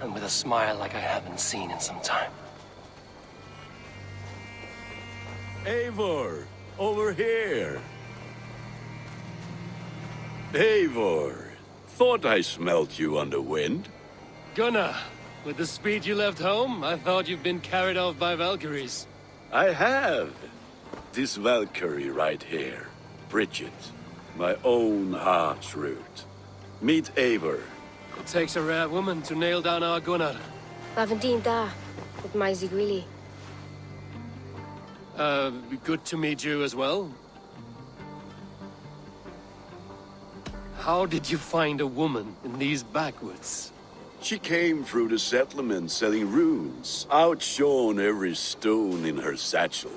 and with a smile like I haven't seen in some time. Eivor, over here. Eivor, thought I smelt you on the wind. Gunnar, with the speed you left home, I thought you'd been carried off by Valkyries. I have. This Valkyrie right here, Bridget, my own heart's root. Meet Eivor. It takes a rare woman to nail down our Gunnar. Lavendine da, with Maisy Greeley. Good to meet you as well. How did you find a woman in these backwoods? She came through the settlement selling runes, outshone every stone in her satchel.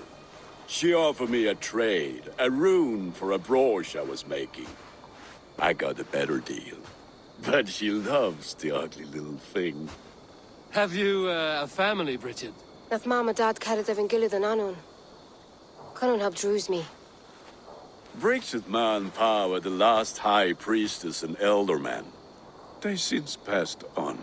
She offered me a trade, a rune for a brooch I was making. I got a better deal. But she loves the ugly little thing. Have you a family, Bridget? Nath Mom and Dad carried Evan Gillard and Anun. Cannon helped druise me. Bridget Man Power, the last high priestess and elderman. They since passed on.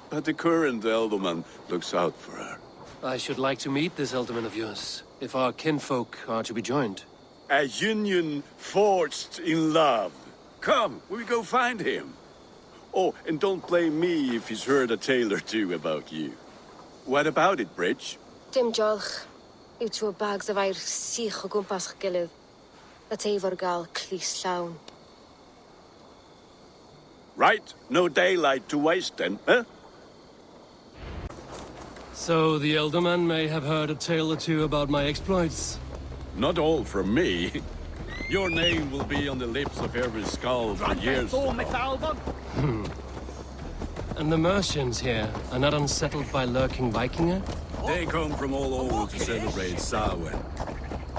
But the current elderman looks out for her. I should like to meet this elderman of yours, if our kinfolk are to be joined. A union forged in love. Come, we go find him. Oh, and don't blame me if he's heard a tale or two about you. What about it, Bridge? Dim Jolch. You two bags of air sich o gwmpas gilydd. That Eivor gal clis llawn. Right, no daylight to waste then, huh? So the elderman may have heard a tale or two about my exploits. Not all from me. Your name will be on the lips of every skull for years to come. And the Mercians here are not unsettled by lurking Vikinger? They come from all over to celebrate Samhain.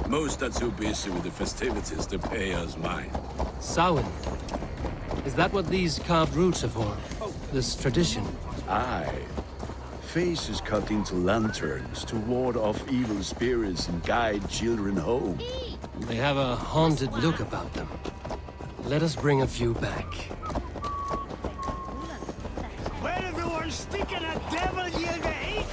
Most are too busy with the festivities to pay us mind. Samhain? Is that what these carved roots are for? This tradition? Aye. Faces cut into lanterns to ward off evil spirits and guide children home. They have a haunted look about them. Let us bring a few back. Where everyone's sticking a devil you to eat?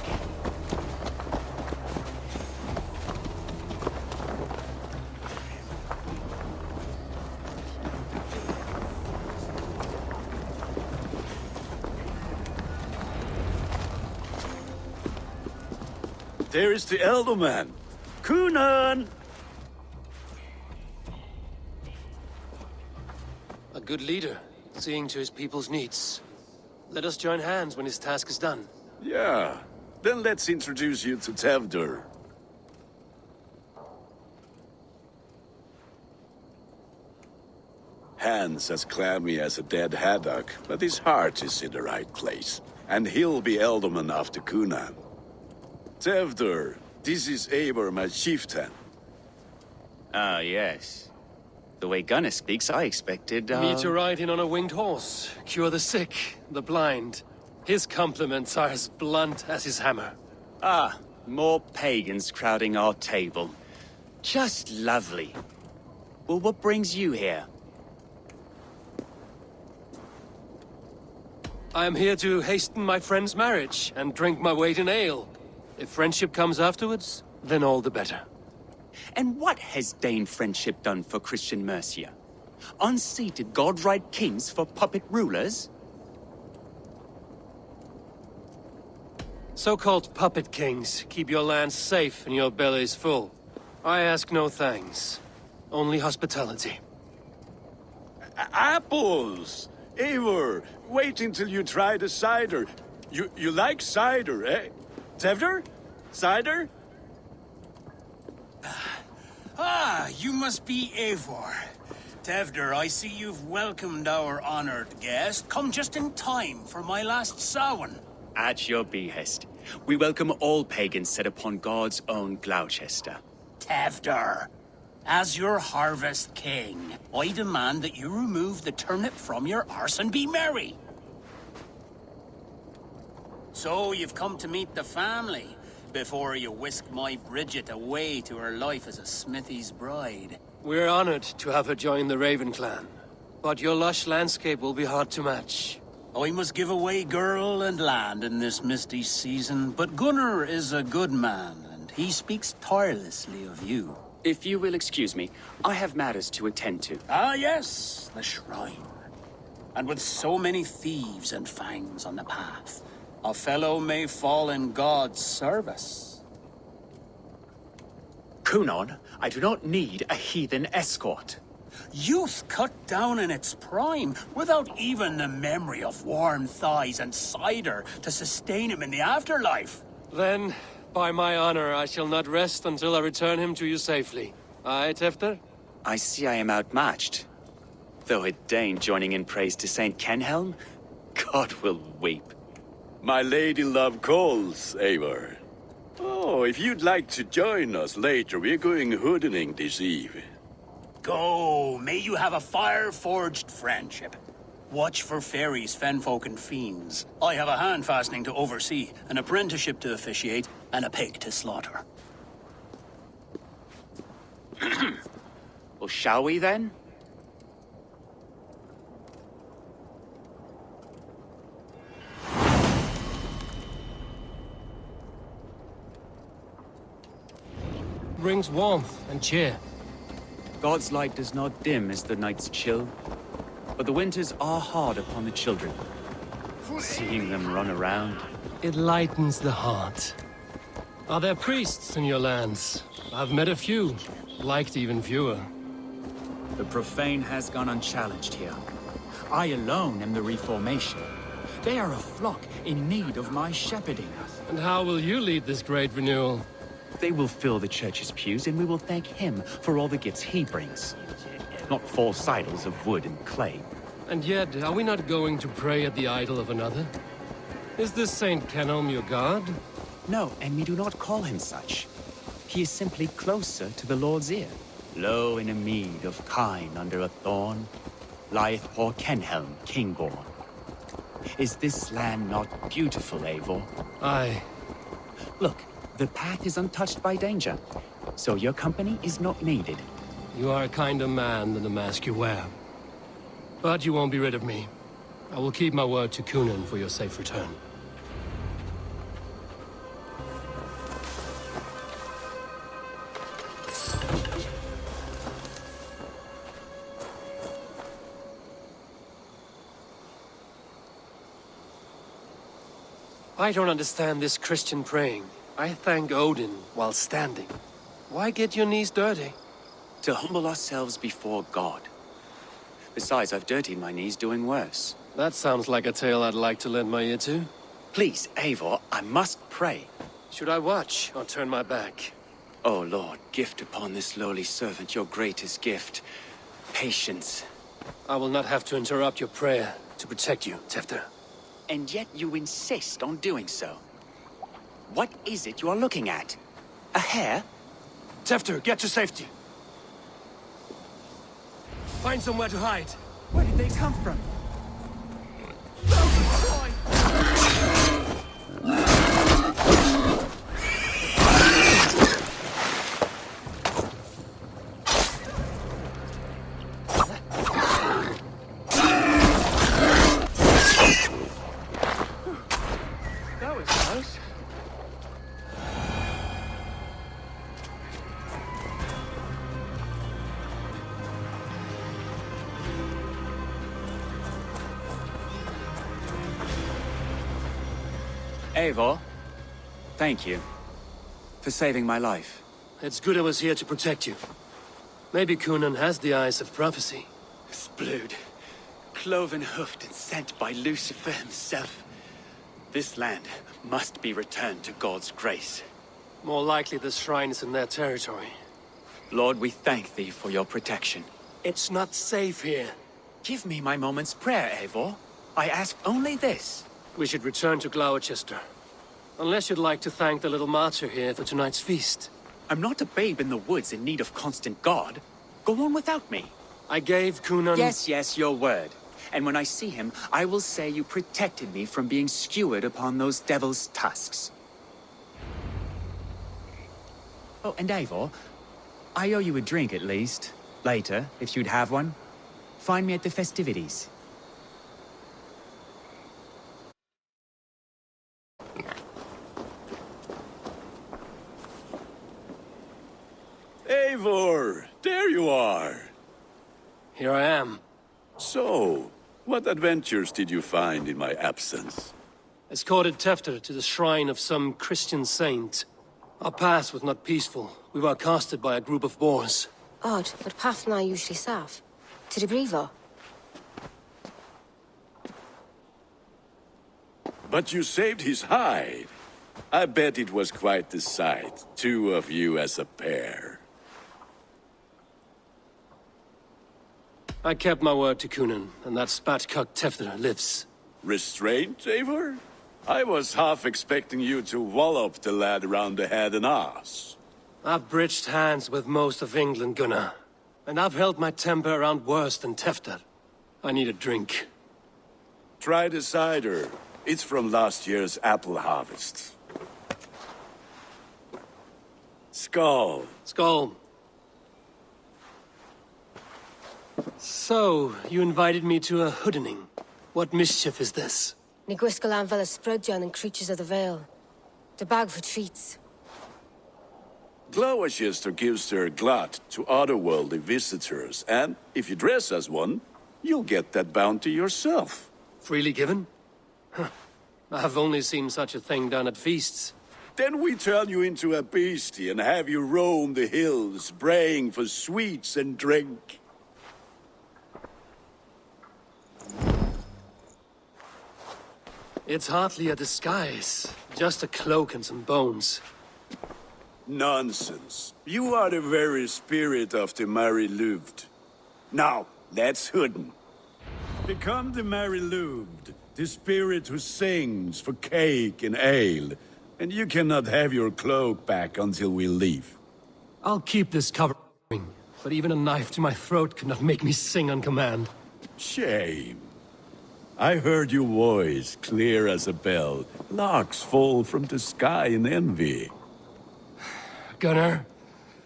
There is the Elderman. Kunan! A good leader, seeing to his people's needs. Let us join hands when his task is done. Yeah. Then let's introduce you to Tevdur. Hands as clammy as a dead haddock, but his heart is in the right place. And he'll be Elderman after Kunan. Tevdur, this is Eivor, my chieftain. Ah, yes. The way Gunnar speaks, I expected, Me to ride in on a winged horse, cure the sick, the blind. His compliments are as blunt as his hammer. Ah, more pagans crowding our table. Just lovely. Well, what brings you here? I am here to hasten my friend's marriage and drink my weight in ale. If friendship comes afterwards, then all the better. And what has Dane friendship done for Christian Mercia? Unseated godright kings for puppet rulers? So-called puppet kings keep your lands safe and your bellies full. I ask no thanks, only hospitality. Apples! Eivor, wait until you try the cider. You like cider, eh? Tevdur? Cider? Ah, you must be Eivor. Tevdur, I see you've welcomed our honored guest. Come just in time for my last Samhain. At your behest. We welcome all pagans set upon God's own Gloucester. Tevdur, as your harvest king, I demand that you remove the turnip from your arse and be merry. So you've come to meet the family before you whisk my Bridget away to her life as a smithy's bride. We're honored to have her join the Raven clan, but your lush landscape will be hard to match. I must give away girl and land in this misty season, but Gunnar is a good man, and he speaks tirelessly of you. If you will excuse me, I have matters to attend to. Ah, yes, the shrine. And with so many thieves and fangs on the path, a fellow may fall in God's service. Kunon, I do not need a heathen escort. Youth cut down in its prime, without even the memory of warm thighs and cider to sustain him in the afterlife. Then, by my honor, I shall not rest until I return him to you safely. Aye, Tefter? I see I am outmatched. Though a Dane joining in praise to Saint Kenhelm, God will weep. My lady love calls, Eivor. Oh, if you'd like to join us later, we're going hoodening this eve. Go, may you have a fire-forged friendship. Watch for fairies, fenfolk, and fiends. I have a hand fastening to oversee, an apprenticeship to officiate, and a pig to slaughter. Well, shall we then? Brings warmth and cheer. God's light does not dim as the nights chill, but the winters are hard upon the children. Seeing them run around. It lightens the heart. Are there priests in your lands? I've met a few, liked even fewer. The profane has gone unchallenged here. I alone am the reformation. They are a flock in need of my shepherding. And how will you lead this great renewal? They will fill the church's pews, and we will thank him for all the gifts he brings. Not false idols of wood and clay. And yet, are we not going to pray at the idol of another? Is this Saint Kenelm your god? No, and we do not call him such. He is simply closer to the Lord's ear. Low in a mead of kine under a thorn, lieth poor Kenhelm, king-born. Is this land not beautiful, Eivor? Aye. Look, the path is untouched by danger, so your company is not needed. You are a kinder man than the mask you wear. But you won't be rid of me. I will keep my word to Kunan for your safe return. I don't understand this Christian praying. I thank Odin while standing. Why get your knees dirty? To humble ourselves before God. Besides, I've dirtied my knees doing worse. That sounds like a tale I'd like to lend my ear to. Please, Eivor, I must pray. Should I watch or turn my back? Oh Lord, gift upon this lowly servant your greatest gift. Patience. I will not have to interrupt your prayer to protect you, Tefter. And yet you insist on doing so. What is it you are looking at? A hare? Tefter, get to safety. Find somewhere to hide. Where did they come from? That was close. Eivor, thank you for saving my life. It's good I was here to protect you. Maybe Kunan has the eyes of prophecy. Splood, cloven-hoofed and sent by Lucifer himself. This land must be returned to God's grace. More likely the shrine is in their territory. Lord, we thank thee for your protection. It's not safe here. Give me my moment's prayer, Eivor. I ask only this. We should return to Glowecester. Unless you'd like to thank the little martyr here for tonight's feast. I'm not a babe in the woods in need of constant guard. Go on without me. I gave Kunan... Yes, your word. And when I see him, I will say you protected me from being skewered upon those devil's tusks. Oh, and Eivor, I owe you a drink at least. Later, if you'd have one. Find me at the festivities. Eivor! There you are! Here I am. So, what adventures did you find in my absence? Escorted Tefter to the shrine of some Christian saint. Our path was not peaceful. We were accosted by a group of boars. Odd, but path na usually safe. To the brievo. But you saved his hide. I bet it was quite the sight, two of you as a pair. I kept my word to Kunin, and that spatcock Tefter lives. Restraint, Eivor? I was half expecting you to wallop the lad around the head and ass. I've bridged hands with most of England, Gunnar. And I've held my temper around worse than Tefter. I need a drink. Try the cider. It's from last year's apple harvest. Skull. Skull. So, you invited me to a hoodening. What mischief is this? Ni gwisgalan fel ysbrydion and creatures of the Vale. The bag for treats. Glowecestrescire gives their glut to otherworldly visitors, and if you dress as one, you'll get that bounty yourself. Freely given? Huh. I've only seen such a thing done at feasts. Then we turn you into a beastie and have you roam the hills, braying for sweets and drink. It's hardly a disguise. Just a cloak and some bones. Nonsense. You are the very spirit of the Mary Louved. Now, let's hooden. Become the Mary Louved, the spirit who sings for cake and ale, and you cannot have your cloak back until we leave. I'll keep this covering, but even a knife to my throat could not make me sing on command. Shame. I heard your voice clear as a bell. Larks fall from the sky in envy. Gunnar,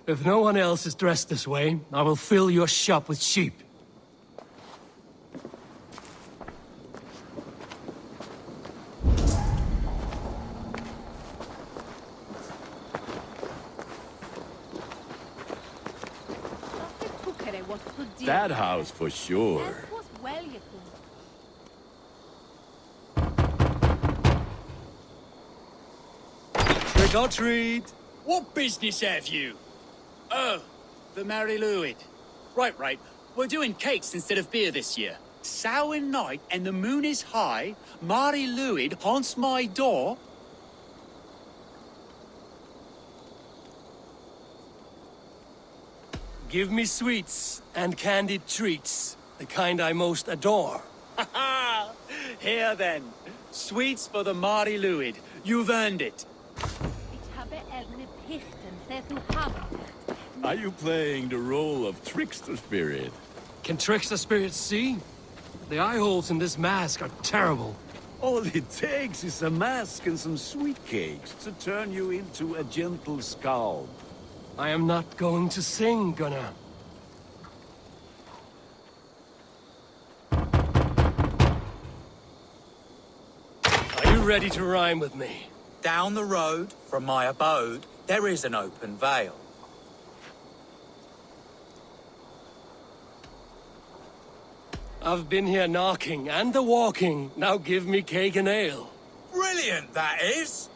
if no one else is dressed this way, I will fill your shop with sheep. That house for sure. Trick or treat! What business have you? Oh, the Mary Louid. Right. We're doing cakes instead of beer this year. Samhain night and the moon is high. Mary Louid haunts my door. Give me sweets and candied treats, the kind I most adore. Ha! Here then, sweets for the Mary Louid. You've earned it. Are you playing the role of trickster spirit? Can trickster spirits see? The eye holes in this mask are terrible. All it takes is a mask and some sweet cakes to turn you into a gentle skull. I am not going to sing, Gunnar. Are you ready to rhyme with me? Down the road from my abode, there is an open vale. I've been here knocking and the walking. Now give me cake and ale. Brilliant, that is!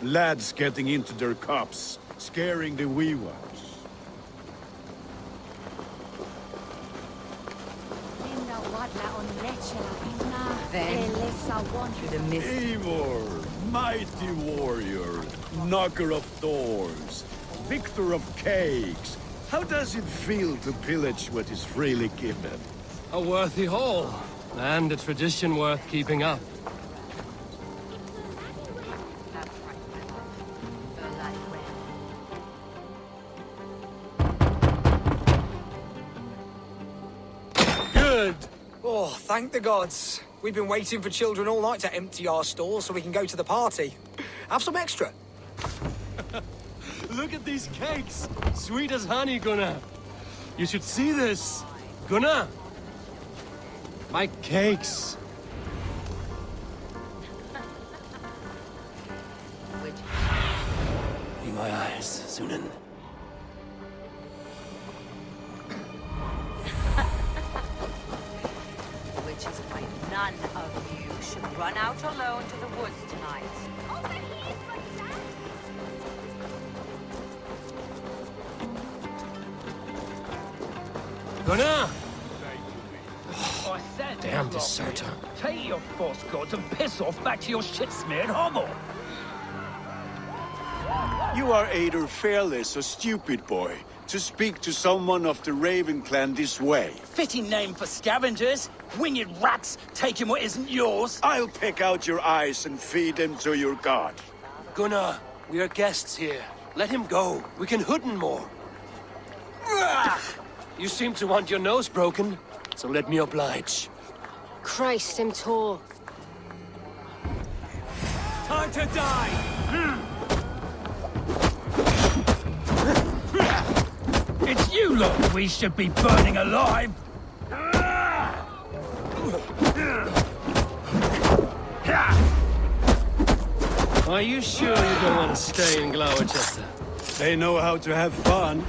Lads getting into their cups, scaring the wee ones. Through the mist. Eivor, mighty warrior, knocker of doors, victor of cakes. How does it feel to pillage what is freely given? A worthy haul, and a tradition worth keeping up. Good! Oh, thank the gods. We've been waiting for children all night to empty our stores so we can go to the party. Have some extra. Look at these cakes! Sweet as honey, Gunnar. You should see this. Gunnar! My cakes. Which my eyes, Sunan. Which is why none of you should run out alone to the woods tonight. Gunnar! I said, Damn deserter. take your false gods and piss off back to your shit-smeared hovel. You are either fearless or stupid, boy, to speak to someone of the Raven clan this way. Fitting name for scavengers. Winged rats taking what isn't yours. I'll pick out your eyes and feed them to your god. Gunnar, we are guests here. Let him go. We can hood him more. You seem to want your nose broken, so let me oblige. Christ, him tall. Time to die! It's you lot we should be burning alive. Are you sure you don't want to stay in Glowecester? They know how to have fun.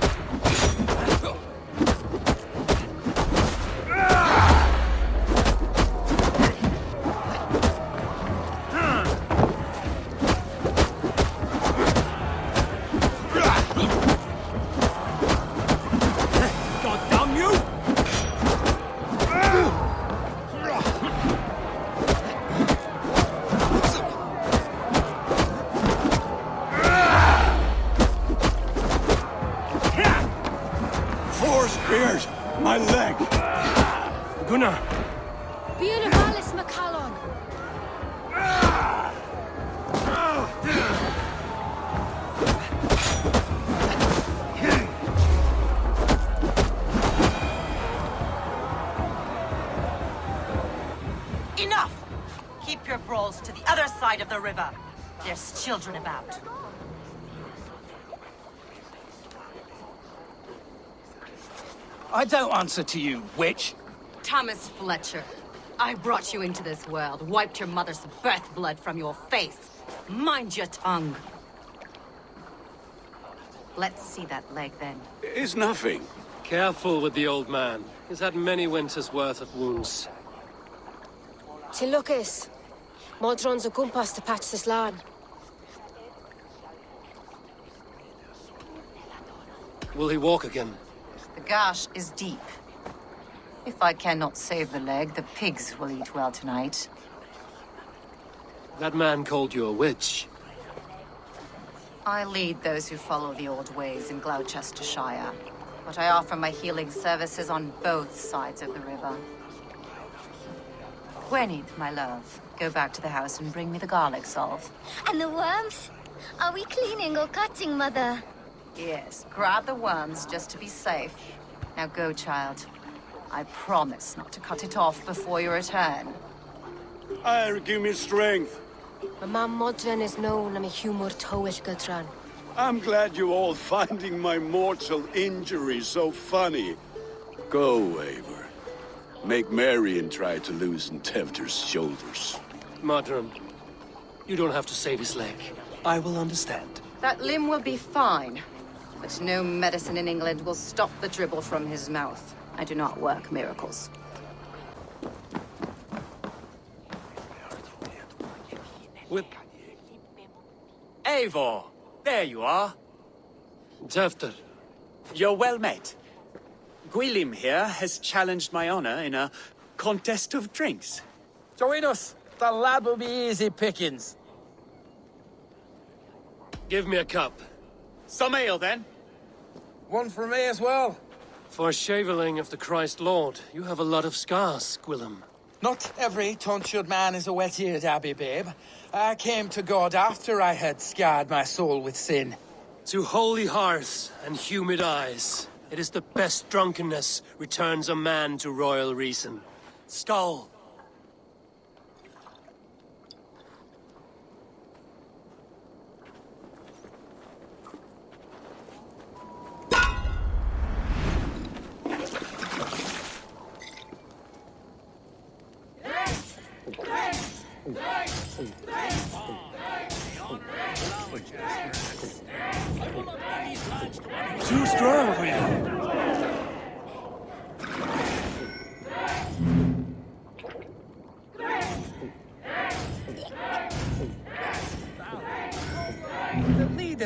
Spears! My leg! Gunnar! Beeravalis Macallon! Enough! Keep your brawls to the other side of the river. There's children about. I don't answer to you, witch. Thomas Fletcher, I brought you into this world, wiped your mother's birth blood from your face. Mind your tongue. Let's see that leg, then. It's nothing. Careful with the old man. He's had many winters' worth of wounds. Tilukis. Modron's a gumpas to patch this land. Will he walk again? The gash is deep. If I cannot save the leg, the pigs will eat well tonight. That man called you a witch. I lead those who follow the old ways in Glowecestrescire, but I offer my healing services on both sides of the river. Gwenny, my love, go back to the house and bring me the garlic salve. And the worms? Are we cleaning or cutting, Mother? Yes, grab the worms just to be safe. Now go, child. I promise not to cut it off before you return. Give me strength. My mam Modron is known am a humor towish gudran. I'm glad you all finding my mortal injury so funny. Go, Eivor. Make merry and try to loosen Tevter's shoulders. Modron, you don't have to save his leg. I will understand. That limb will be fine, but no medicine in England will stop the dribble from his mouth. I do not work miracles. With Eivor, there you are. Tefter. You're well met. Gwilym here has challenged my honor in a contest of drinks. Join us. The lad will be easy pickings. Give me a cup. Some ale, then. One for me as well. For shaveling of the Christ Lord, you have a lot of scars, Gwilym. Not every tonsured man is a wet-eared abbey, babe. I came to God after I had scarred my soul with sin. To holy hearths and humid eyes, it is the best drunkenness returns a man to royal reason. Skull.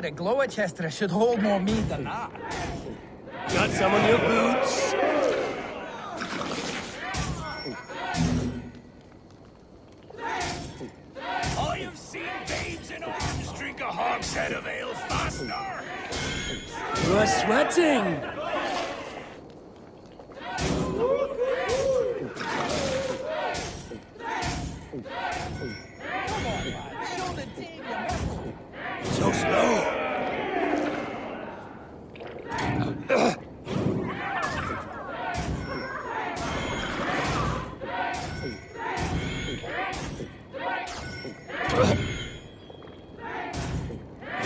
that a Glowecestrescire should hold more meat than that. Got some on your boots? I have seen babes in arms drink a hogshead of ale faster. You are sweating! So slow!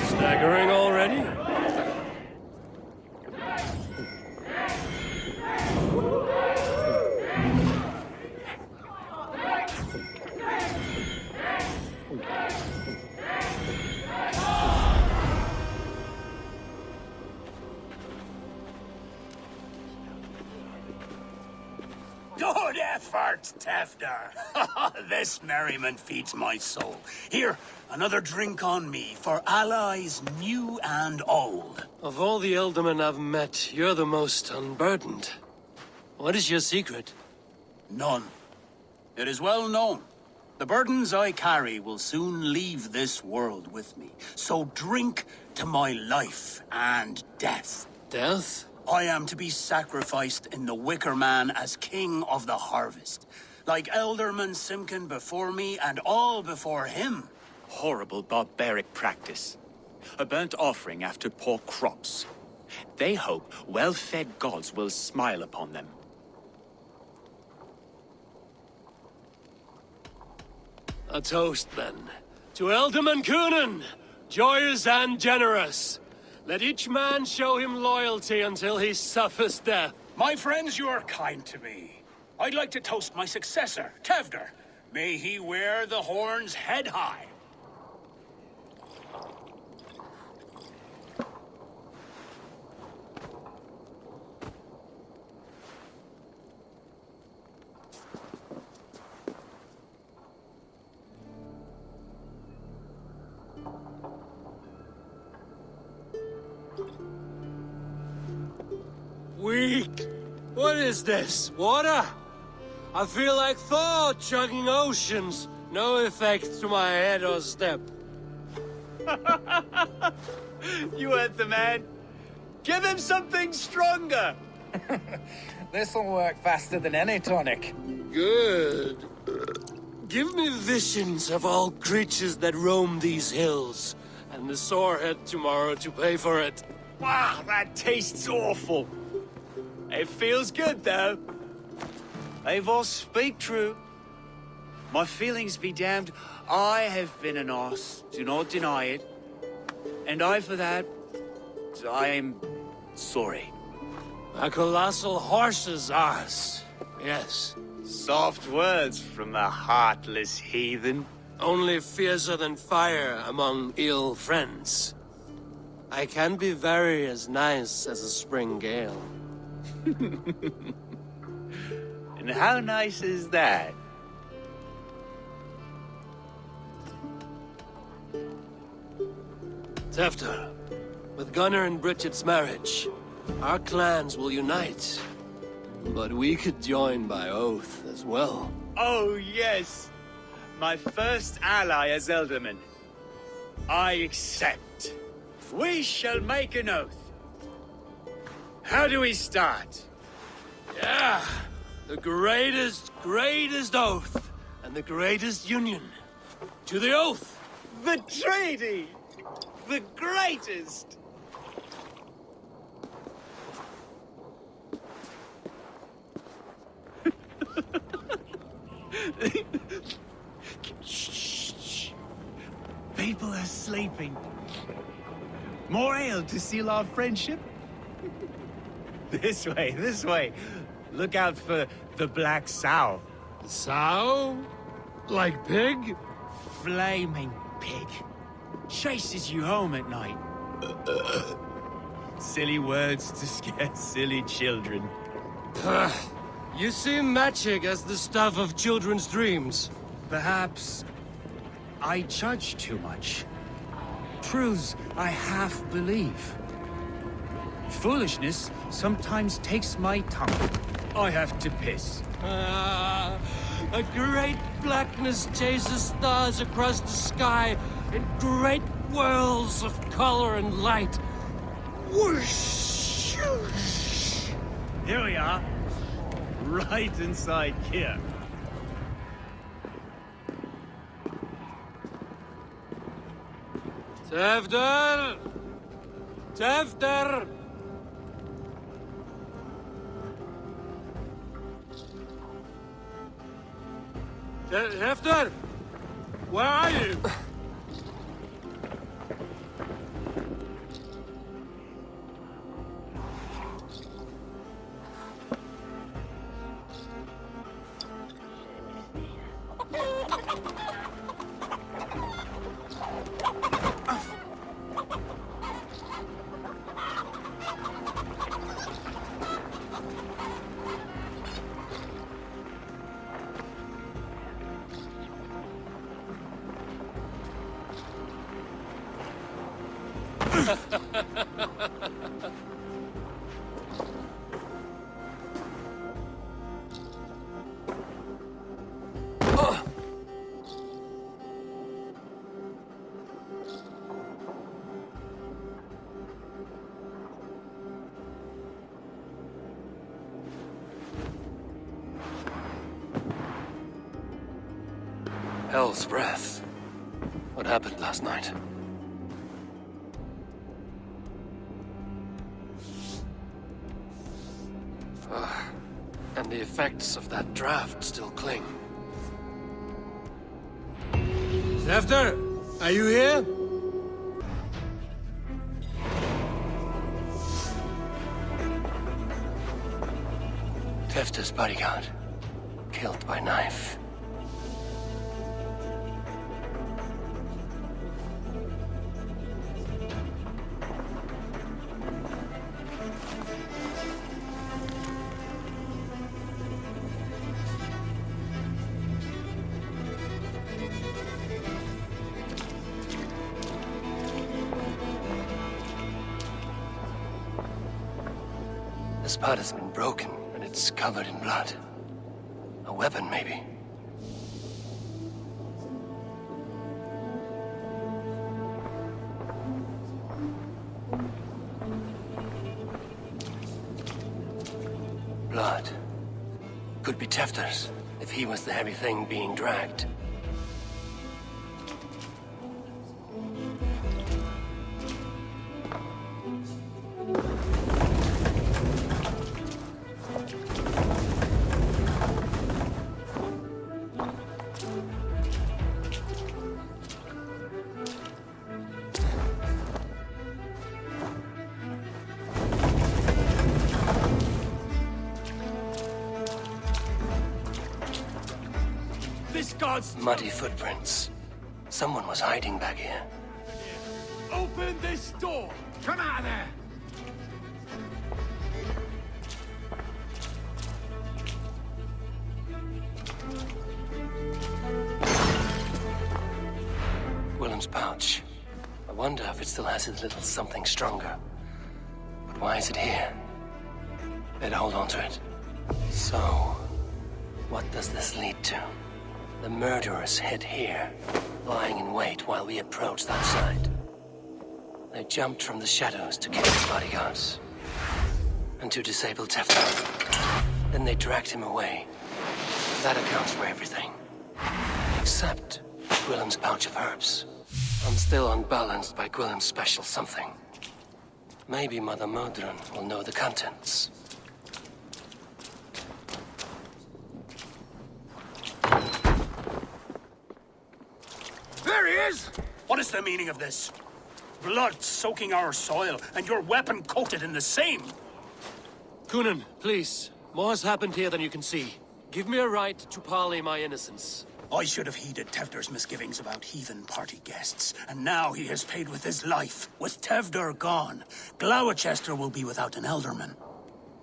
Staggering already? Good effort, Tefder. This merriment feeds my soul. Here, another drink on me for allies new and old. Of all the Eldermen I've met, you're the most unburdened. What is your secret? None. It is well known. The burdens I carry will soon leave this world with me. So drink to my life and death. Death? I am to be sacrificed in the Wicker Man as king of the harvest. Like Elderman Simkin before me and all before him. Horrible barbaric practice. A burnt offering after poor crops. They hope well-fed gods will smile upon them. A toast, then. To Elderman Coonan, joyous and generous. Let each man show him loyalty until he suffers death. My friends, you are kind to me. I'd like to toast my successor, Tefder. May he wear the horns head high. Weak! What is this? Water? I feel like Thor chugging oceans. No effect to my head or step. You heard the man. Give him something stronger! This'll work faster than any tonic. Good. Give me visions of all creatures that roam these hills, and the sorehead tomorrow to pay for it. Wow, that tastes awful. It feels good, though. Eivor, speak true. My feelings be damned. I have been an arse, do not deny it. And I, for that, I am sorry. A colossal horse's arse. Yes. Soft words from a heartless heathen. Only fiercer than fire among ill friends. I can be very as nice as a spring gale. And how nice is that? Tefter, with Gunnar and Bridget's marriage, our clans will unite. But we could join by oath as well. Oh, yes. My first ally as Elderman. I accept. We shall make an oath. How do we start? Yeah! The greatest oath, and the greatest union. To the oath! The treaty! The greatest! Shh. People are sleeping. More ale to seal our friendship? This way. Look out for the black sow. Sow? Like pig? Flaming pig. Chases you home at night. Silly words to scare silly children. You see magic as the stuff of children's dreams. Perhaps I judge too much. truths I half believe. Foolishness sometimes takes my tongue. I have to piss. A great blackness chases stars across the sky in great whirls of color and light. Whoosh! Here we are. Right inside here. Tevder! Tevder! Tevder! Where are you? Hell's breath. What happened last night? And the effects of that draft still cling. Zefter, are you here? Tefter's bodyguard, killed by knife. This part has been broken, and it's covered in blood. A weapon, maybe. Blood. Could be Tefter's, if he was the heavy thing being dragged. Muddy footprints. Someone was hiding back here. Open this door! Come out of there! Willem's pouch. I wonder if it still has his little something stronger. But why is it here? Better hold on to it. So, what does this lead to? The murderers hid here, lying in wait while we approached that side. They jumped from the shadows to kill his bodyguards. And to disable Tefter. Then they dragged him away. That accounts for everything. Except Willem's pouch of herbs. I'm still unbalanced by Willem's special something. Maybe Mother Modron will know the contents. There he is! What is the meaning of this? Blood soaking our soil, and your weapon coated in the same! Coonan, please. More has happened here than you can see. Give me a right to parley my innocence. I should have heeded Tevder's misgivings about heathen party guests, and now he has paid with his life. With Tevder gone, Glowecester will be without an elderman.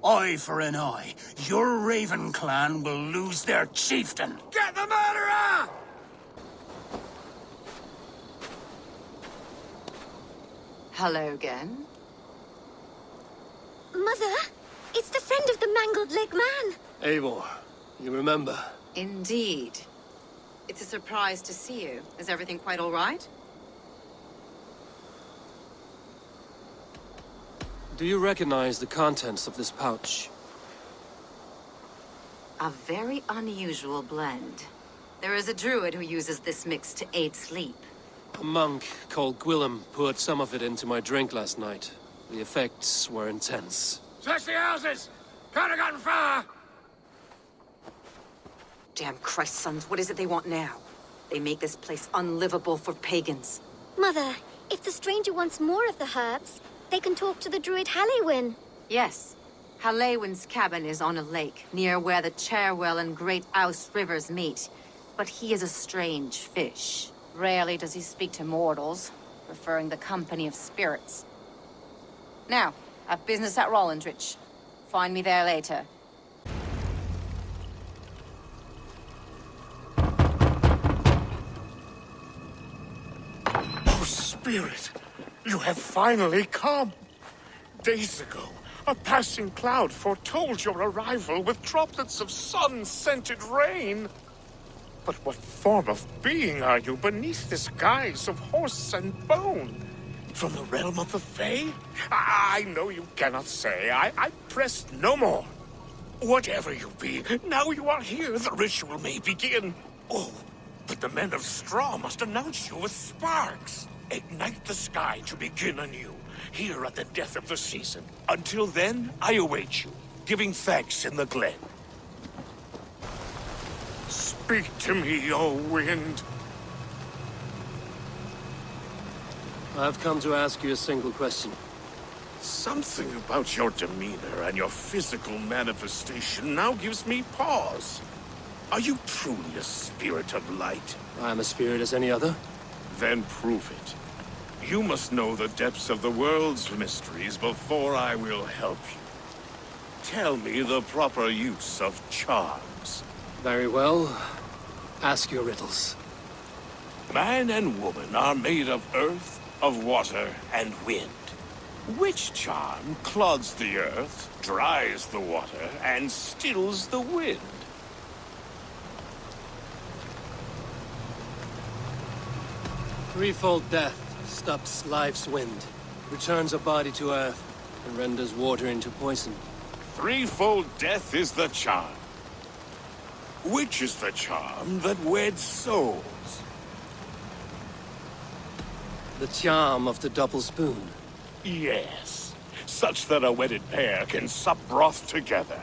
Eye for an eye. Your Raven clan will lose their chieftain. Get the murderer! Hello again. Mother, it's the friend of the mangled leg man. Eivor, you remember? Indeed. It's a surprise to see you. Is everything quite all right? Do you recognize the contents of this pouch? A very unusual blend. There is a druid who uses this mix to aid sleep. A monk called Gwillem poured some of it into my drink last night. The effects were intense. Search the houses! Can't have gotten far! Damn Christ, sons, what is it they want now? They make this place unlivable for pagans. Mother, if the stranger wants more of the herbs, they can talk to the druid Halewyn. Yes. Halewyn's cabin is on a lake, near where the Cherwell and Great Ouse rivers meet. But he is a strange fish. Rarely does he speak to mortals, preferring the company of spirits. Now, I've business at Rollindrich. Find me there later. Oh, Spirit, you have finally come. Days ago, a passing cloud foretold your arrival with droplets of sun-scented rain. But what form of being are you beneath this guise of horse and bone? From the realm of the Fae? I know you cannot say. I press no more. Whatever you be, now you are here, the ritual may begin. Oh, but the men of straw must announce you with sparks. Ignite the sky to begin anew, here at the death of the season. Until then, I await you, giving thanks in the glen. Speak to me, O wind. I've come to ask you a single question. Something about your demeanor and your physical manifestation now gives me pause. Are you truly a spirit of light? I am a spirit as any other. Then prove it. You must know the depths of the world's mysteries before I will help you. Tell me the proper use of charms. Very well. Ask your riddles. Man and woman are made of earth, of water, and wind. Which charm clods the earth, dries the water, and stills the wind? Threefold death stops life's wind, returns a body to earth, and renders water into poison. Threefold death is the charm. Which is the charm that weds souls? The charm of the double spoon. Yes, such that a wedded pair can sup broth together.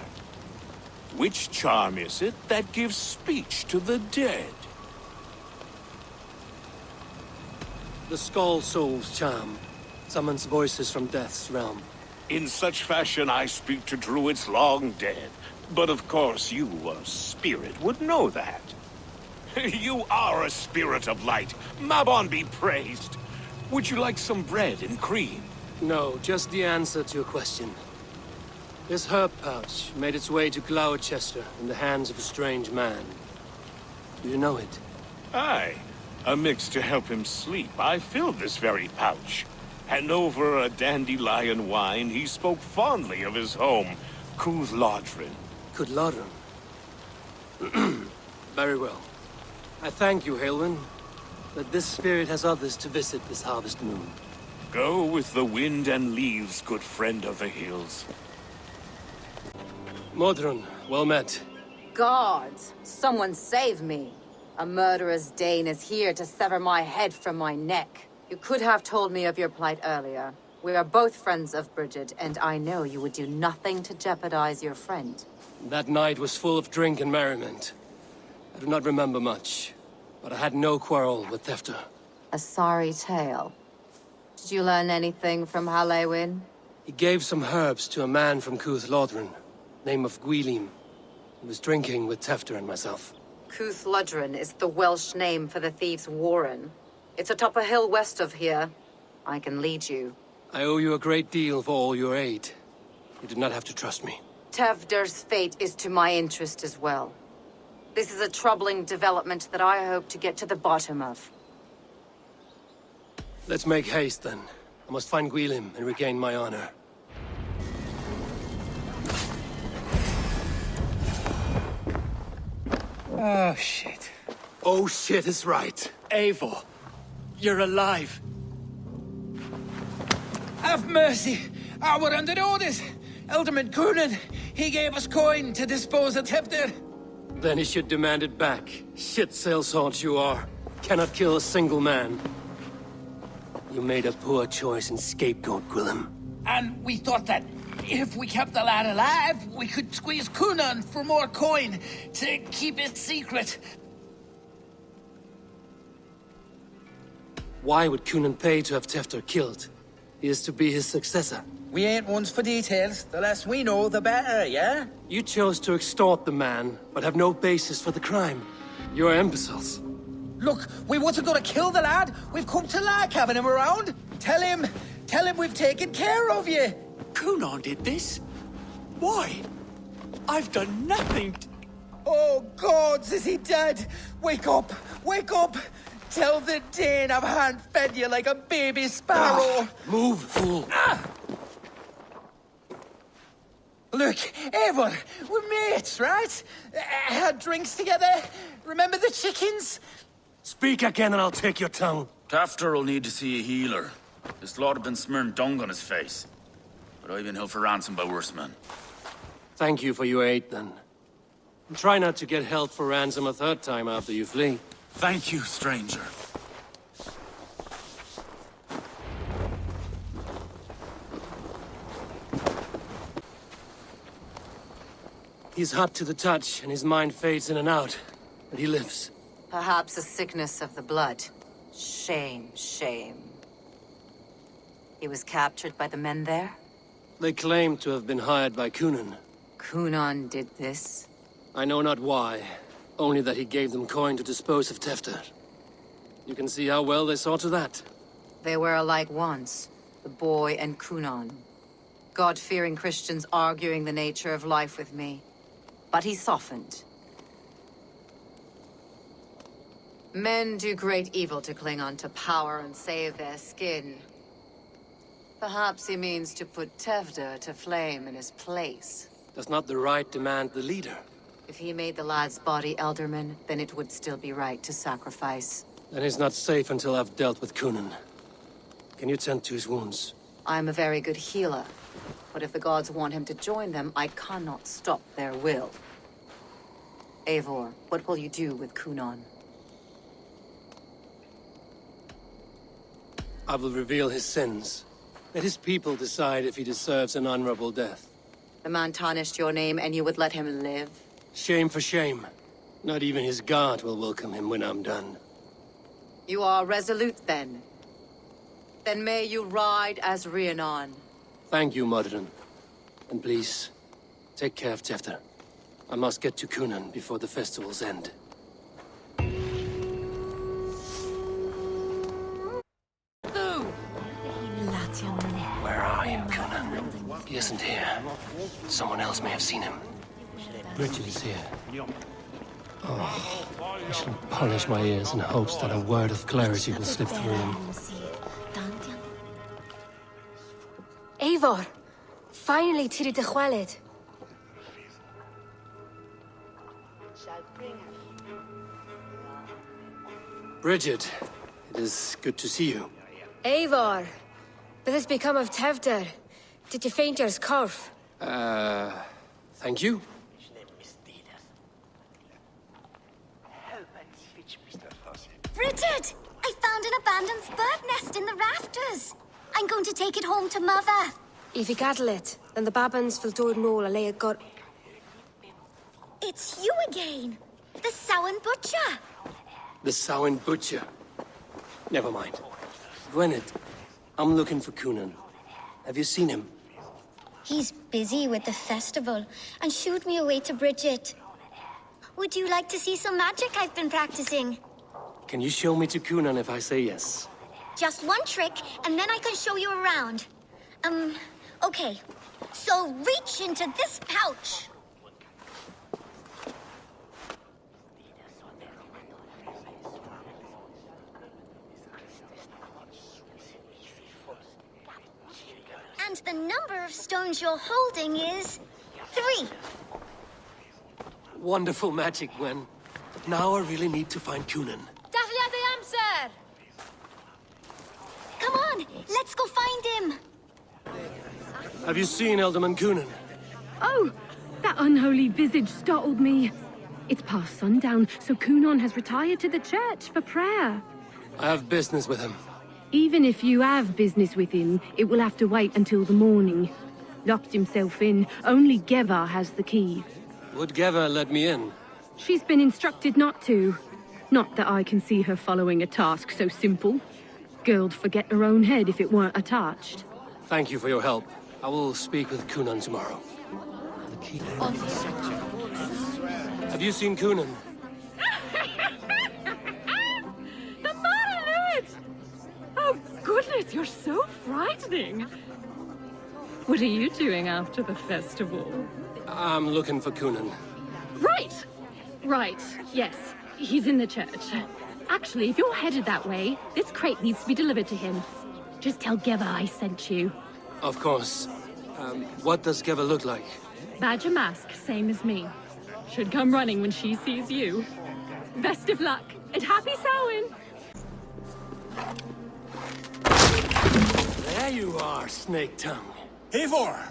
Which charm is it that gives speech to the dead? The Skull Soul's charm summons voices from death's realm. In such fashion I speak to druids long dead. But of course you, a spirit, would know that. You are a spirit of light. Mabon be praised. Would you like some bread and cream? No, just the answer to a question. This herb pouch made its way to Glowecester in the hands of a strange man. Do you know it? Aye. A mix to help him sleep. I filled this very pouch. And over a dandelion wine, he spoke fondly of his home, Cúthládrin. Cúthládrin? Very well. I thank you, Halwyn, that this spirit has others to visit this harvest moon. Go with the wind and leaves, good friend of the hills. Modron, well met. Gods, someone save me. A murderous Dane is here to sever my head from my neck. You could have told me of your plight earlier. We are both friends of Bridget, and I know you would do nothing to jeopardize your friend. That night was full of drink and merriment. I do not remember much, but I had no quarrel with Thefter. A sorry tale. Did you learn anything from Halewyn? He gave some herbs to a man from Cúthládrin, name of Gwilym. He was drinking with Tefter and myself. Cúthládrin is the Welsh name for the thieves' warren. It's atop a hill west of here. I can lead you. I owe you a great deal for all your aid. You did not have to trust me. Tefder's fate is to my interest as well. This is a troubling development that I hope to get to the bottom of. Let's make haste, then. I must find Gwilym and regain my honor. Oh, shit. Oh shit is right. Eivor, you're alive. Have mercy! We're under orders! Alderman Coonan, he gave us coin to dispose of Tefter. Then he should demand it back. Shit sailsort you are. Cannot kill a single man. You made a poor choice in scapegoat, Gwilym. And we thought that if we kept the lad alive, we could squeeze Coonan for more coin to keep it secret. Why would Coonan pay to have Tefter killed? He is to be his successor. We ain't ones for details. The less we know, the better, yeah? You chose to extort the man, but have no basis for the crime. You're imbeciles. Look, we wasn't gonna kill the lad. We've come to like having him around. Tell him we've taken care of you. Coonan did this? Why? I've done nothing. Oh, gods, is he dead? Wake up! Wake up! Tell the Dane I've hand-fed you like a baby sparrow. Move, fool. Look, Eivor, we're mates, right? Had drinks together. Remember the chickens? Speak again and I'll take your tongue. Tafter will need to see a healer. This lord have been smearing dung on his face. But I've been held for ransom by worse men. Thank you for your aid, then. And try not to get held for ransom a third time after you flee. Thank you, stranger. He's hot to the touch, and his mind fades in and out. But he lives. Perhaps a sickness of the blood. Shame, shame. He was captured by the men there? They claim to have been hired by Coonan. Coonan did this? I know not why. Only that he gave them coin to dispose of Tefter. You can see how well they saw to that. They were alike once, the boy and Coonan. God-fearing Christians arguing the nature of life with me. But he softened. Men do great evil to cling on to power and save their skin. Perhaps he means to put Tefter to flame in his place. Does not the right demand the leader? If he made the lad's body Elderman, then it would still be right to sacrifice. Then he's not safe until I've dealt with Coonan. Can you tend to his wounds? I'm a very good healer. But if the gods want him to join them, I cannot stop their will. Eivor, what will you do with Coonan? I will reveal his sins. Let his people decide if he deserves an honorable death. The man tarnished your name and you would let him live? Shame for shame. Not even his guard will welcome him when I'm done. You are resolute, then. Then may you ride as Rhiannon. Thank you, Modern. And please, take care of Tefter. I must get to Coonan before the festival's end. Where are you, Coonan? He isn't here. Someone else may have seen him. Bridget is here. Oh, I shall polish my ears in hopes that a word of clarity will slip through him. Eivor! Finally, Tiri de Chwaled. Bridget, it is good to see you. Eivor! What has become of Tefter? Did you faint your scarf? Thank you. Bridget! I found an abandoned bird nest in the rafters. I'm going to take it home to Mother. If you cattle it, then the babans will do no a lay got. It's you again. The Samhain Butcher. The Samhain Butcher. Never mind. Gwynedd, I'm looking for Coonan. Have you seen him? He's busy with the festival and shooed me away to Bridget. Would you like to see some magic I've been practicing? Can you show me to Coonan if I say yes? Just one trick, and then I can show you around. Okay. So reach into this pouch. of stones you're holding is 3. Wonderful magic, Gwen. But now I really need to find Coonan. Dafliad the amser! Come on, let's go find him. Have you seen Alderman Coonan? Oh, that unholy visage startled me. It's past sundown, so Coonan has retired to the church for prayer. I have business with him. Even if you have business with him, it will have to wait until the morning. Locked himself in. Only Geva has the key. Would Geva let me in? She's been instructed not to. Not that I can see her following a task so simple. Girl'd forget her own head if it weren't attached. Thank you for your help. I will speak with Coonan tomorrow. Have you seen Coonan? The man! Oh, goodness, you're so frightening. What are you doing after the festival? I'm looking for Coonan. Right, yes. He's in the church. Actually, if you're headed that way, this crate needs to be delivered to him. Just tell Geva I sent you. Of course. What does Geva look like? Badger mask, same as me. Should come running when she sees you. Best of luck, and happy Samhain! There you are, Snake Tongue. Eivor!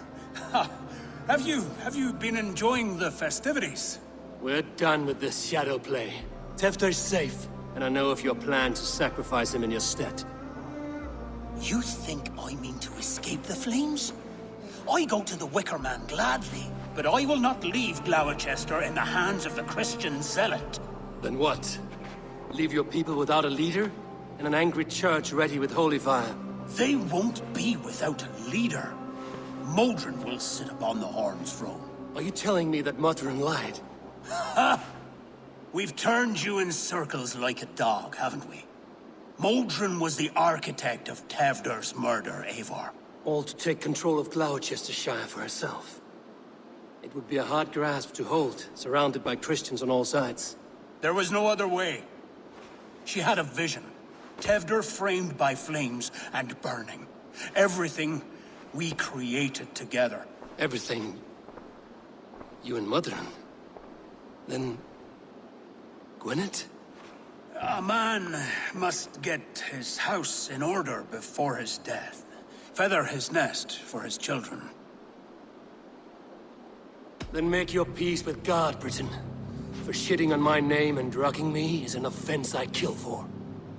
Have you been enjoying the festivities? We're done with this shadow play. Tefter's safe, and I know of your plan to sacrifice him in your stead. You think I mean to escape the flames? I go to the Wicker Man gladly, but I will not leave Glowecester in the hands of the Christian zealot. Then what? Leave your people without a leader? And an angry church ready with holy fire? They won't be without a leader. Modron will sit upon the Horn's throne. Are you telling me that Modron lied? Ha! We've turned you in circles like a dog, haven't we? Modron was the architect of Tevder's murder, Eivor. All to take control of Glowecestrescire for herself. It would be a hard grasp to hold, surrounded by Christians on all sides. There was no other way. She had a vision. Tevder framed by flames and burning. Everything we created together. Everything? You and Modron? Then... Gwyneth? A man must get his house in order before his death. Feather his nest for his children. Then make your peace with God, Britain. For shitting on my name and drugging me is an offense I kill for.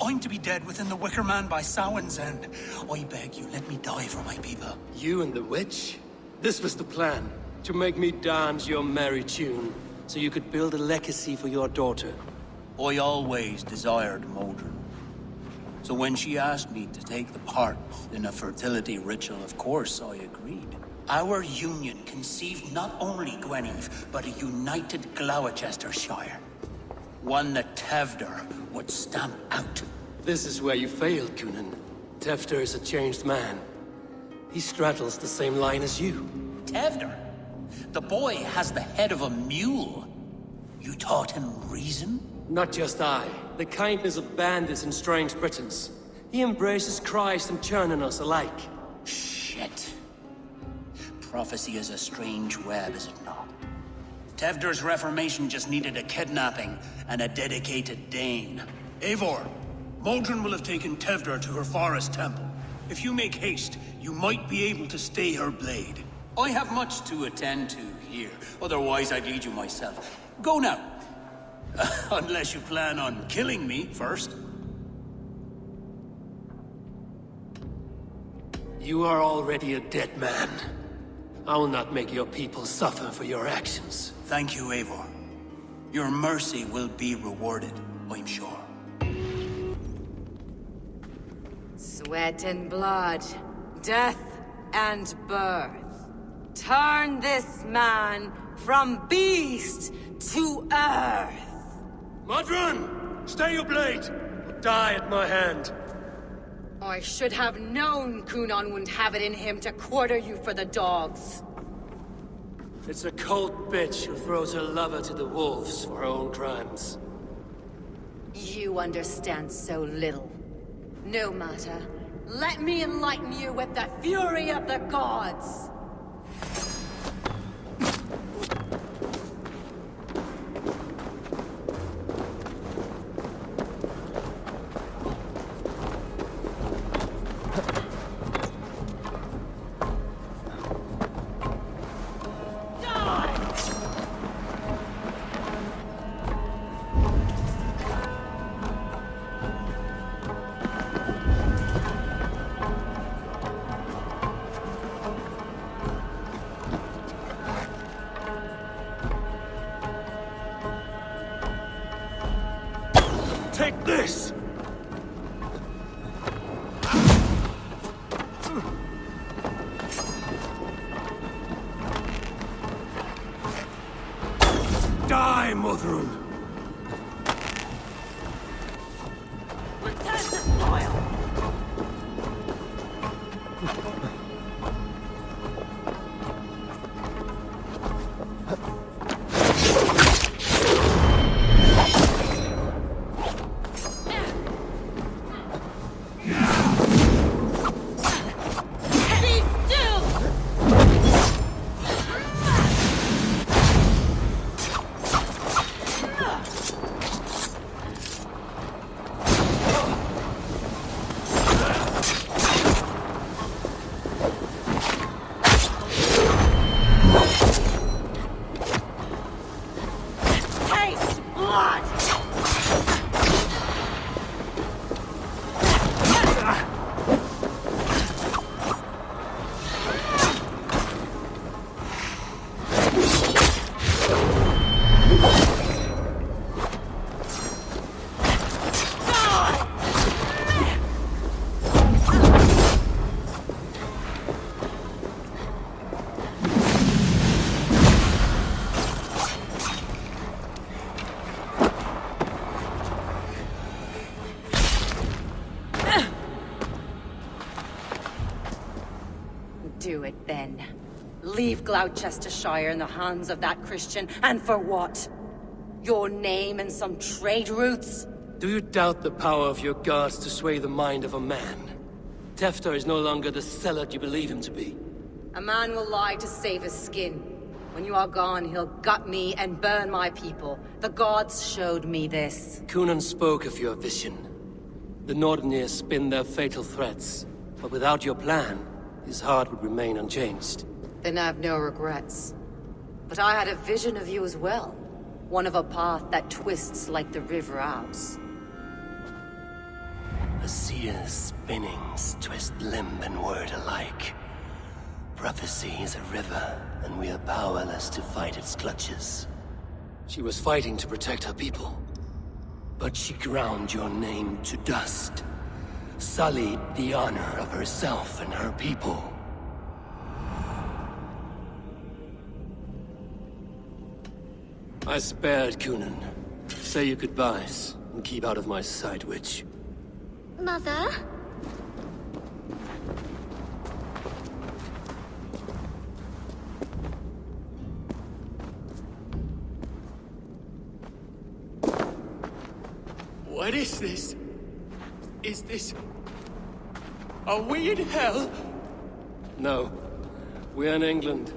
I'm to be dead within the Wicker Man by Samhain's end. I beg you, let me die for my people. You and the witch? This was the plan. To make me dance your merry tune, so you could build a legacy for your daughter. I always desired Modron. So when she asked me to take the part in a fertility ritual, of course I agreed. Our union conceived not only Gweneve, but a united Glowecestrescire. One that Tevder would stamp out. This is where you failed, Coonan. Tefter is a changed man. He straddles the same line as you. Tevder? The boy has the head of a mule. You taught him reason? Not just I. The kindness of bandits and strange Britons. He embraces Christ and churning us alike. Shit. Prophecy is a strange web, is it not? Tevder's reformation just needed a kidnapping and a dedicated Dane. Eivor, Modron will have taken Tevder to her forest temple. If you make haste, you might be able to stay her blade. I have much to attend to here, otherwise I'd lead you myself. Go now. Unless you plan on killing me first. You are already a dead man. I will not make your people suffer for your actions. Thank you, Eivor. Your mercy will be rewarded, I'm sure. Sweat and blood, death and birth. Turn this man from beast to earth. Modron! Stay your blade! Or die at my hand. I should have known Coonan wouldn't have it in him to quarter you for the dogs. It's a cold bitch who throws her lover to the wolves for her own crimes. You understand so little. No matter. Let me enlighten you with the fury of the gods. Take this! Die, Mothrun! Return to spoil! Do it then. Leave Gloucestershire in the hands of that Christian, and for what? Your name and some trade routes? Do you doubt the power of your gods to sway the mind of a man? Tefter is no longer the zealot you believe him to be. A man will lie to save his skin. When you are gone, he'll gut me and burn my people. The gods showed me this. Cunan spoke of your vision. The Nordenir spin their fatal threats, but without your plan, his heart would remain unchanged. Then I have no regrets. But I had a vision of you as well. One of a path that twists like the river Ouse. A seer's spinnings twist limb and word alike. Prophecy is a river, and we are powerless to fight its clutches. She was fighting to protect her people, but she ground your name to dust. Sullied the honor of herself and her people. I spared Cunan. Say your goodbyes, and keep out of my sight, witch. Mother? What is this? Is this... are we in hell? No. We're in England.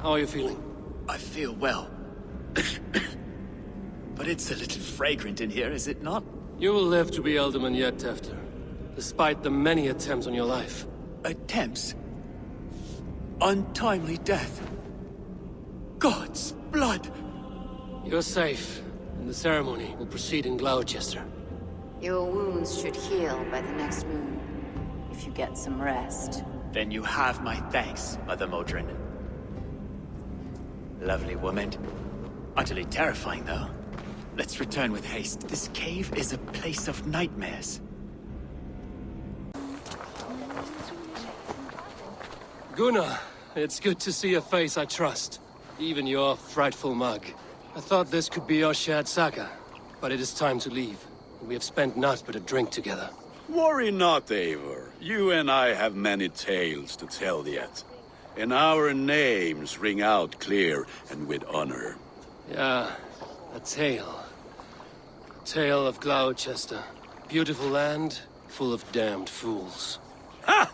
How are you feeling? I feel well. But it's a little fragrant in here, is it not? You will live to be Alderman yet, Tefter. Despite the many attempts on your life. Attempts? Untimely death? God's blood! You're safe, and the ceremony will proceed in Gloucester. Your wounds should heal by the next moon, if you get some rest. Then you have my thanks, Mother Modron. Lovely woman. Utterly terrifying, though. Let's return with haste. This cave is a place of nightmares. Gunnar, it's good to see a face I trust. Even your frightful mug. I thought this could be our shared saga, but it is time to leave. We have spent naught but a drink together. Worry not, Eivor. You and I have many tales to tell yet. And our names ring out clear and with honor. Yeah, a tale. A tale of Gloucester. Beautiful land, full of damned fools. Ha!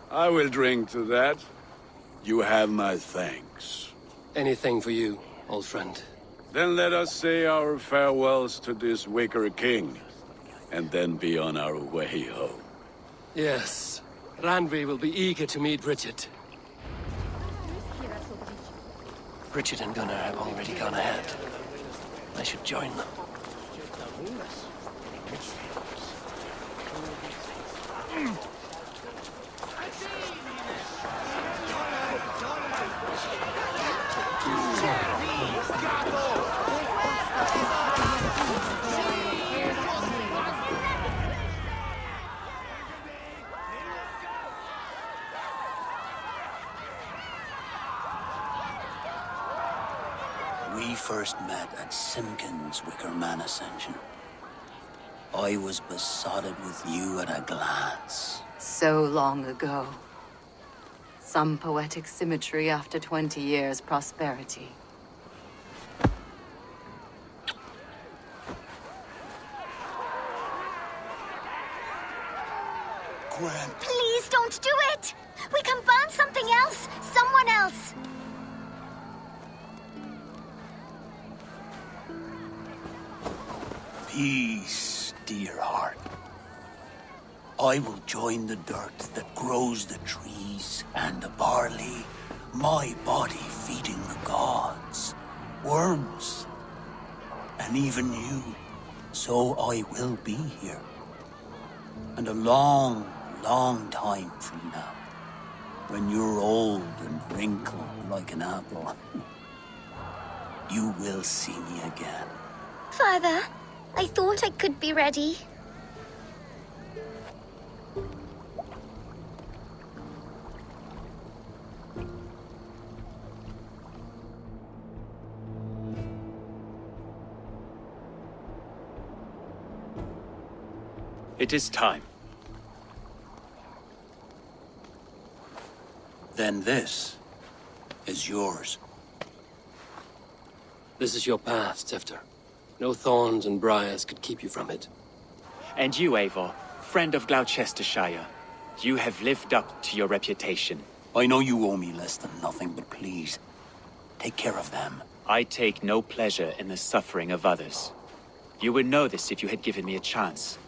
I will drink to that. You have my thanks. Anything for you, old friend. Then let us say our farewells to this Wicker King, and then be on our way home. Yes, Randvi will be eager to meet Bridget. Bridget and Gunnar have already gone ahead. I should join them. first met at Simpkins' Wicker-Man Ascension. I was besotted with you at a glance. So long ago. Some poetic symmetry after 20 years' prosperity. Gwen. Please don't do it! We can burn something else! Someone else! Peace, dear heart. I will join the dirt that grows the trees and the barley, my body feeding the gods, worms, and even you. So I will be here. And a long, long time from now, when you're old and wrinkled like an apple, you will see me again. Father, I thought I could be ready. It is time. Then this is yours. This is your path, Tifter. No thorns and briars could keep you from it. And you, Eivor, friend of Gloucestershire, you have lived up to your reputation. I know you owe me less than nothing, but please, take care of them. I take no pleasure in the suffering of others. You would know this if you had given me a chance.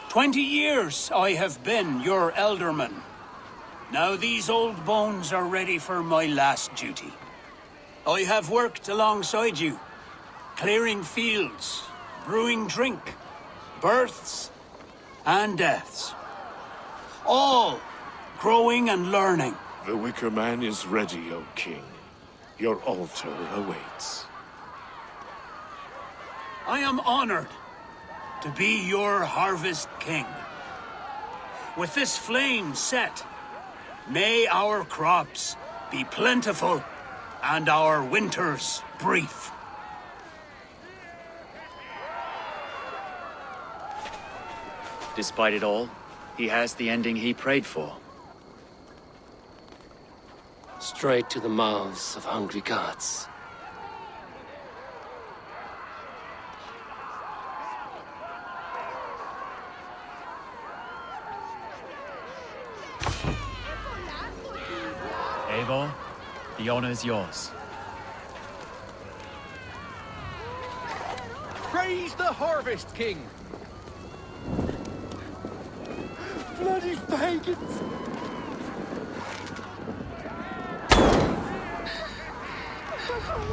"20 years I have been your elderman. Now these old bones are ready for my last duty. I have worked alongside you, clearing fields, brewing drink, births and deaths. All growing and learning. The Wicker Man is ready, O King. Your altar awaits. I am honored to be your Harvest King. With this flame set, may our crops be plentiful and our winters brief. Despite it all, he has the ending he prayed for. Straight to the mouths of hungry gods. Eivor, the honor is yours. Praise the Harvest King! Bloody pagans!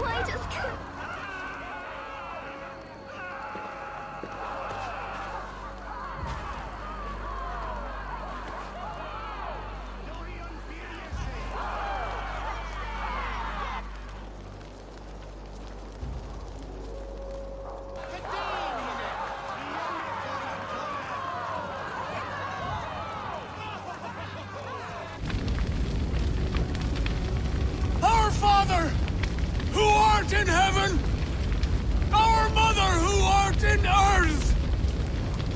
Why does... Our Father, who art in heaven, our Mother who art in earth,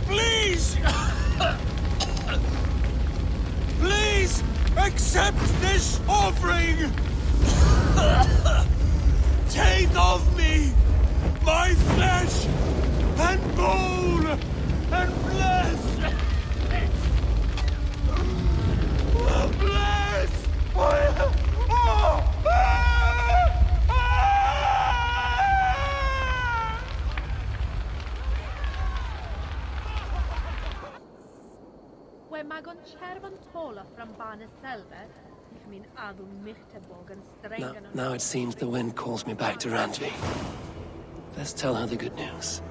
please, please accept this offering. Take of me my flesh and bone and bless. Bless. When magon chervon tola from Bana Selva, if mean adu michtebog and strengen. Now it seems the wind calls me back to Randvi. Let's tell her the good news.